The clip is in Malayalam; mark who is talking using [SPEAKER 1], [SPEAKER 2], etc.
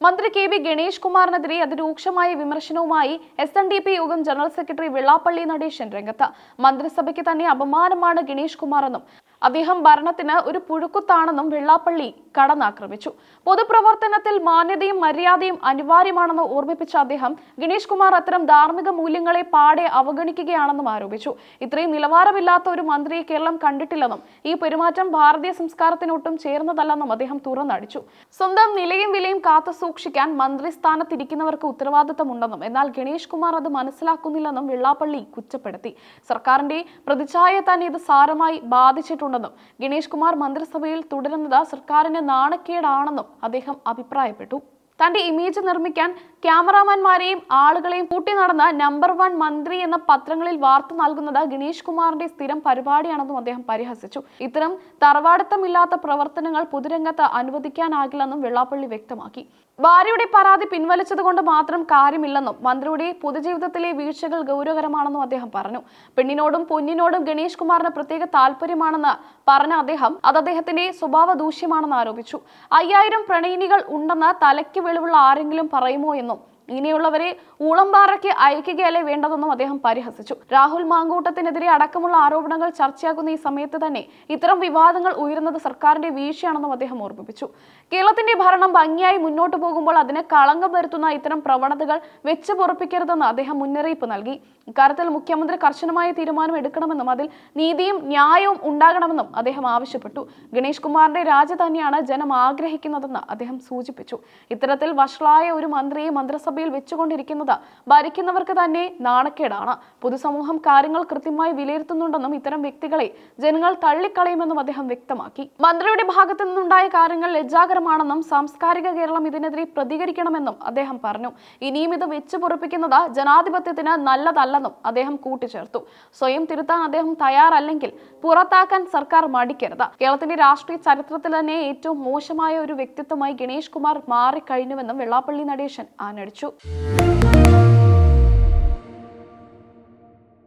[SPEAKER 1] മന്ത്രി കെ വി ഗണേഷ് കുമാറിനെതിരെ അതിരൂക്ഷമായ വിമർശനവുമായി SNDP യോഗം ജനറൽ സെക്രട്ടറി വെള്ളാപ്പള്ളി നടേശൻ രംഗത്ത്. മന്ത്രിസഭയ്ക്ക് തന്നെ അപമാനമാണ് ഗണേഷ് കുമാർ എന്നും അദ്ദേഹം ഭരണത്തിന് ഒരു പുഴുക്കുത്താണെന്നും വെള്ളാപ്പള്ളി കടന്നാക്രമിച്ചു. പൊതുപ്രവർത്തനത്തിൽ മാന്യതയും മര്യാദയും അനിവാര്യമാണെന്ന് ഓർമ്മിപ്പിച്ച അദ്ദേഹം ഗണേഷ് കുമാർ അത്തരം ധാർമ്മിക മൂല്യങ്ങളെ പാടെ അവഗണിക്കുകയാണെന്നും ആരോപിച്ചു. ഇത്രയും നിലവാരമില്ലാത്ത ഒരു മന്ത്രിയെ കേരളം കണ്ടിട്ടില്ലെന്നും ഈ പെരുമാറ്റം ഭാരതീയ സംസ്കാരത്തിനൊട്ടും ചേർന്നതല്ലെന്നും അദ്ദേഹം തുറന്നടിച്ചു. സ്വന്തം നിലയും വിലയും കാത്തു സൂക്ഷിക്കാൻ മന്ത്രിസ്ഥാനത്തിരിക്കുന്നവർക്ക് ഉത്തരവാദിത്തമുണ്ടെന്നും എന്നാൽ ഗണേഷ് കുമാർ അത് മനസ്സിലാക്കുന്നില്ലെന്നും വെള്ളാപ്പള്ളി കുറ്റപ്പെടുത്തി. സർക്കാരിന്റെ പ്രതിച്ഛായയെ തന്നെ ഇത് സാരമായി ബാധിച്ചിട്ടുണ്ടെന്നും ഗണേഷ് കുമാർ മന്ത്രിസഭയിൽ തുടരുന്നത് സർക്കാരിന് നാണക്കേടാണെന്നും അദ്ദേഹം അഭിപ്രായപ്പെട്ടു. തന്റെ ഇമേജ് നിർമ്മിക്കാൻ ക്യാമറാമാൻമാരെയും ആളുകളെയും കൂട്ടി നടന്ന നമ്പർ 1 മന്ത്രി എന്ന പത്രങ്ങളിൽ വാർത്ത നൽകുന്നത് ഗണേഷ് കുമാറിന്റെ സ്ഥിരം പരിപാടിയാണെന്നും അദ്ദേഹം പരിഹസിച്ചു. ഇത്തരം തറവാടിത്തമില്ലാത്ത പ്രവർത്തനങ്ങൾ പൊതുരംഗത്ത് അനുവദിക്കാനാകില്ലെന്നും വെള്ളാപ്പള്ളി വ്യക്തമാക്കി. ഭാര്യയുടെ പരാതി പിൻവലിച്ചതുകൊണ്ട് മാത്രം കാര്യമില്ലെന്നും മന്ത്രിയുടെ പൊതുജീവിതത്തിലെ വീഴ്ചകൾ ഗൗരവകരമാണെന്നും അദ്ദേഹം പറഞ്ഞു. പെണ്ണിനോടും പൊന്നിനോടും ഗണേഷ് കുമാറിന് പ്രത്യേക താല്പര്യമാണെന്ന് പറഞ്ഞ അദ്ദേഹം അത് അദ്ദേഹത്തിന്റെ സ്വഭാവ ദൂഷ്യമാണെന്ന് ആരോപിച്ചു. 5000 പ്രണയിനികൾ ഉണ്ടെന്ന് തലയ്ക്ക് വെളിവുള്ള ആരെങ്കിലും പറയുമോ എന്നും ഇങ്ങനെയുള്ളവരെ ഊളംപാറയ്ക്ക് അയക്കുകയല്ലേ വേണ്ടതെന്നും അദ്ദേഹം പരിഹസിച്ചു. രാഹുൽ മാങ്കൂട്ടത്തിനെതിരെ അടക്കമുള്ള ആരോപണങ്ങൾ ചർച്ചയാകുന്ന ഈ സമയത്ത് തന്നെ ഇത്തരം വിവാദങ്ങൾ ഉയരുന്നത് സർക്കാരിന്റെ വീഴ്ചയാണെന്നും അദ്ദേഹം ഓർമ്മിപ്പിച്ചു. കേരളത്തിന്റെ ഭരണം ഭംഗിയായി മുന്നോട്ടു പോകുമ്പോൾ അതിന് കളങ്കം വരുത്തുന്ന ഇത്തരം പ്രവണതകൾ വെച്ച് പൊറപ്പിക്കരുതെന്ന് അദ്ദേഹം മുന്നറിയിപ്പ് നൽകി. ഇക്കാര്യത്തിൽ മുഖ്യമന്ത്രി കർശനമായ തീരുമാനം എടുക്കണമെന്നും അതിൽ നീതിയും ന്യായവും ഉണ്ടാകണമെന്നും അദ്ദേഹം ആവശ്യപ്പെട്ടു. ഗണേഷ് കുമാറിന്റെ രാജി തന്നെയാണ് ജനം ആഗ്രഹിക്കുന്നതെന്ന് അദ്ദേഹം സൂചിപ്പിച്ചു. ഇത്തരത്തിൽ വഷളായ ഒരു മന്ത്രിയെ മന്ത്രിസഭയിൽ വെച്ചുകൊണ്ടിരിക്കുന്നത് ഭരിക്കുന്നവർക്ക് തന്നെ നാണക്കേടാണ്. പൊതുസമൂഹം കാര്യങ്ങൾ കൃത്യമായി വിലയിരുത്തുന്നുണ്ടെന്നും ഇത്തരം വ്യക്തികളെ ജനങ്ങൾ തള്ളിക്കളയുമെന്നും അദ്ദേഹം വ്യക്തമാക്കി. മന്ത്രിയുടെ ഭാഗത്തു നിന്നുണ്ടായ കാര്യങ്ങൾ ലജ്ജാകരമാണെന്നും സാംസ്കാരിക കേരളം ഇതിനെതിരെ പ്രതികരിക്കണമെന്നും അദ്ദേഹം പറഞ്ഞു. ഇനിയും ഇത് വെച്ച് പൊറപ്പിക്കുന്നത് ജനാധിപത്യത്തിന് നല്ലതല്ലെന്നും അദ്ദേഹം കൂട്ടിച്ചേർത്തു. സ്വയം തിരുത്താൻ അദ്ദേഹം തയ്യാറല്ലെങ്കിൽ പുറത്താക്കാൻ സർക്കാർ മടിക്കരുത്. കേരളത്തിന്റെ രാഷ്ട്രീയ ചരിത്രത്തിൽ തന്നെ ഏറ്റവും മോശമായ ഒരു വ്യക്തിത്വമായി ഗണേഷ് കുമാർ മാറിക്കഴിഞ്ഞുവെന്നും വെള്ളാപ്പള്ളി നടേശൻ ആഞ്ഞടിച്ചു.